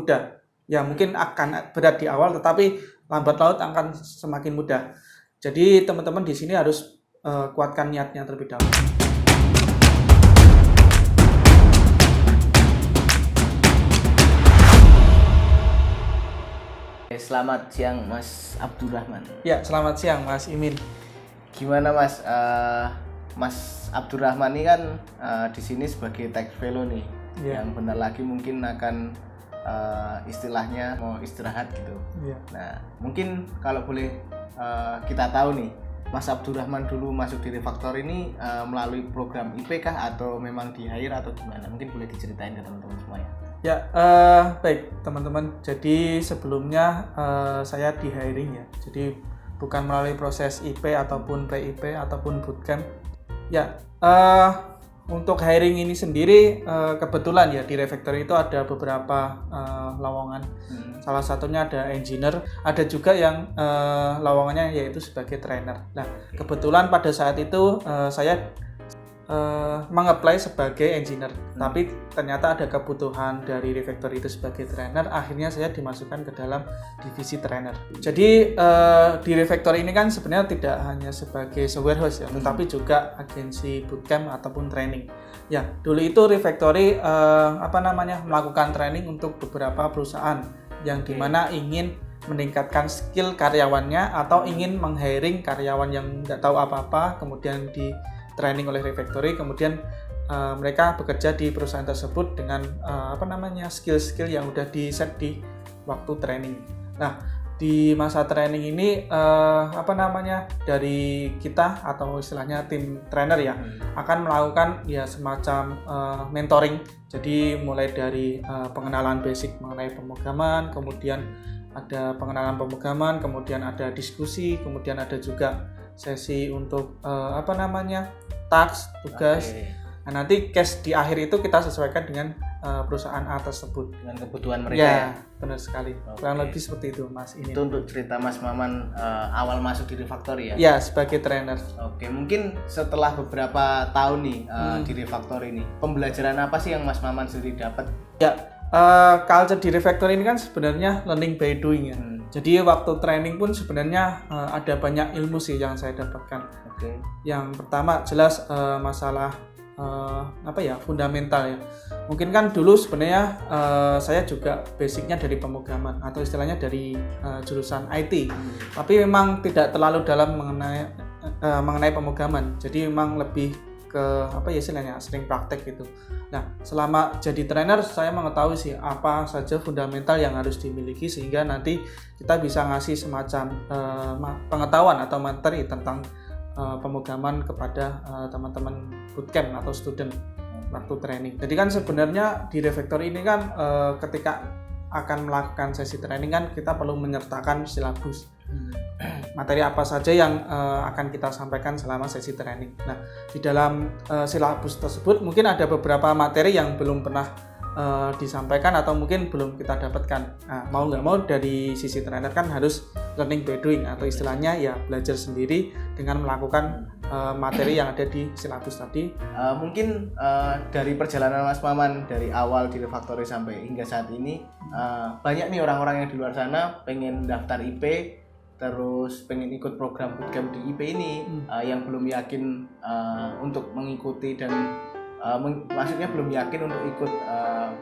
mudah. Ya mungkin akan berat di awal, tetapi lambat laun akan semakin mudah. Jadi teman-teman di sini harus kuatkan niatnya terlebih dahulu. Selamat siang Mas Abdurrahman. Ya, selamat siang Mas Imin. Gimana Mas? Mas Abdurrahman ini kan di sini sebagai tech fellow nih, yang bentar lagi mungkin akan istilahnya mau istirahat gitu. Nah, mungkin kalau boleh kita tahu nih, Mas Abdurrahman dulu masuk di Refaktor ini melalui program IP kah atau memang di hire atau gimana? Mungkin boleh diceritain ke teman-teman semuanya. Ya, baik teman-teman. Jadi sebelumnya saya di hiring ya. Jadi bukan melalui proses IP ataupun pre-IP ataupun bootcamp. Ya, untuk hiring ini sendiri kebetulan ya di Refaktor itu ada beberapa lowongan. Salah satunya ada engineer, ada juga yang lowongannya yaitu sebagai trainer. Nah, kebetulan pada saat itu saya meng-apply sebagai engineer, tapi ternyata ada kebutuhan dari Refaktor itu sebagai trainer. Akhirnya saya dimasukkan ke dalam divisi trainer. Jadi di Refaktor ini kan sebenarnya tidak hanya sebagai warehouse ya, tetapi juga agensi bootcamp ataupun training. Ya, dulu itu Refaktori melakukan training untuk beberapa perusahaan yang dimana ingin meningkatkan skill karyawannya atau ingin meng-hiring karyawan yang tidak tahu apa-apa, kemudian di training oleh Refaktori, kemudian mereka bekerja di perusahaan tersebut dengan skill-skill yang udah di set di waktu training. Nah, di masa training ini dari kita atau istilahnya tim trainer ya akan melakukan ya semacam mentoring. Jadi mulai dari pengenalan basic mengenai pemrograman, kemudian ada pengenalan pemrograman, kemudian ada diskusi, kemudian ada juga sesi untuk task, tugas. Nah, nanti case di akhir itu kita sesuaikan dengan perusahaan A tersebut dengan kebutuhan mereka. Ya, benar sekali. Kurang lebih seperti itu, Mas. Ini. Itu untuk cerita Mas Maman awal masuk di Refaktor ya? Ya, sebagai trainer. Oke, mungkin setelah beberapa tahun nih di Refaktor ini, pembelajaran apa sih yang Mas Maman sendiri dapat? Ya, culture di Refaktor ini kan sebenarnya learning by doing ya. Jadi waktu training pun sebenarnya ada banyak ilmu sih yang saya dapatkan. Yang pertama jelas masalah fundamental ya. Mungkin kan dulu sebenarnya saya juga basicnya dari pemrograman atau istilahnya dari jurusan IT. Tapi memang tidak terlalu dalam mengenai pemrograman. Jadi memang lebih ke sering praktek gitu. Nah, selama jadi trainer saya mengetahui sih apa saja fundamental yang harus dimiliki sehingga nanti kita bisa ngasih semacam pengetahuan atau materi tentang pemrograman kepada teman-teman bootcamp atau student waktu training. Jadi kan sebenarnya di Refaktor ini kan ketika akan melakukan sesi training kan kita perlu menyertakan silabus. Materi apa saja yang akan kita sampaikan selama sesi training. Nah, di dalam silabus tersebut mungkin ada beberapa materi yang belum pernah disampaikan atau mungkin belum kita dapatkan. Nah, mau nggak mau dari sisi trainer kan harus learning by doing atau istilahnya ya belajar sendiri dengan melakukan materi yang ada di silabus tadi. Mungkin dari perjalanan Mas Maman dari awal di Refaktori sampai hingga saat ini banyak nih orang-orang yang di luar sana pengen daftar IP, terus pengen ikut program bootcamp di IP ini yang belum yakin untuk mengikuti dan maksudnya belum yakin untuk ikut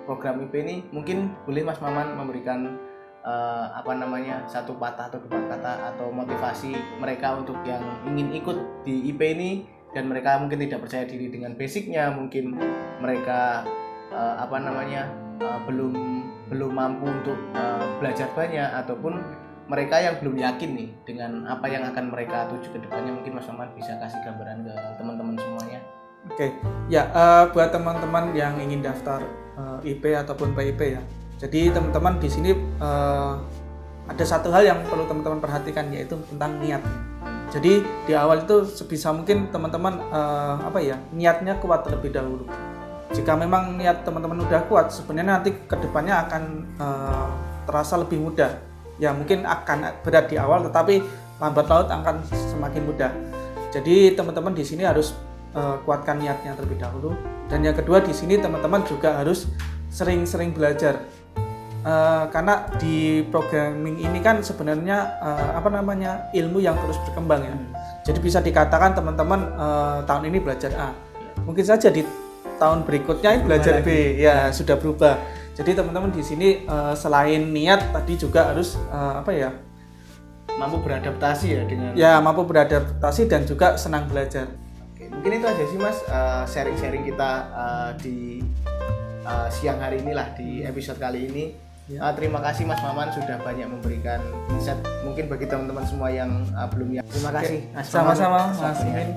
program IP ini. Mungkin boleh Mas Maman memberikan satu patah atau dua kata atau motivasi mereka untuk yang ingin ikut di IP ini dan mereka mungkin tidak percaya diri dengan basicnya, mungkin mereka belum mampu untuk belajar banyak, ataupun mereka yang belum yakin nih dengan apa yang akan mereka tuju ke depannya. Mungkin Mas Maman bisa kasih gambaran ke teman-teman semuanya. Oke, ya buat teman-teman yang ingin daftar IP ataupun PIP ya. Jadi teman-teman di sini ada satu hal yang perlu teman-teman perhatikan, yaitu tentang niat. Jadi di awal itu sebisa mungkin teman-teman niatnya kuat terlebih dahulu. Jika memang niat teman-teman udah kuat, sebenarnya nanti kedepannya akan terasa lebih mudah. Ya mungkin akan berat di awal, tetapi lambat laun akan semakin mudah. Jadi teman-teman di sini harus kuatkan niatnya terlebih dahulu. Dan yang kedua di sini teman-teman juga harus sering-sering belajar. karena di programming ini kan sebenarnya ilmu yang terus berkembang ya. Jadi bisa dikatakan teman-teman tahun ini belajar A, mungkin saja di tahun berikutnya belajar B, ya sudah berubah. Jadi teman-teman di sini selain niat tadi juga harus mampu beradaptasi ya dengan. Ya, mampu beradaptasi dan juga senang belajar. Oke, mungkin itu aja sih Mas sharing-sharing kita di siang hari inilah di episode kali ini. Terima kasih Mas Maman sudah banyak memberikan insight mungkin bagi teman-teman semua yang belum ya. Terima kasih. Sama-sama Mas Imin.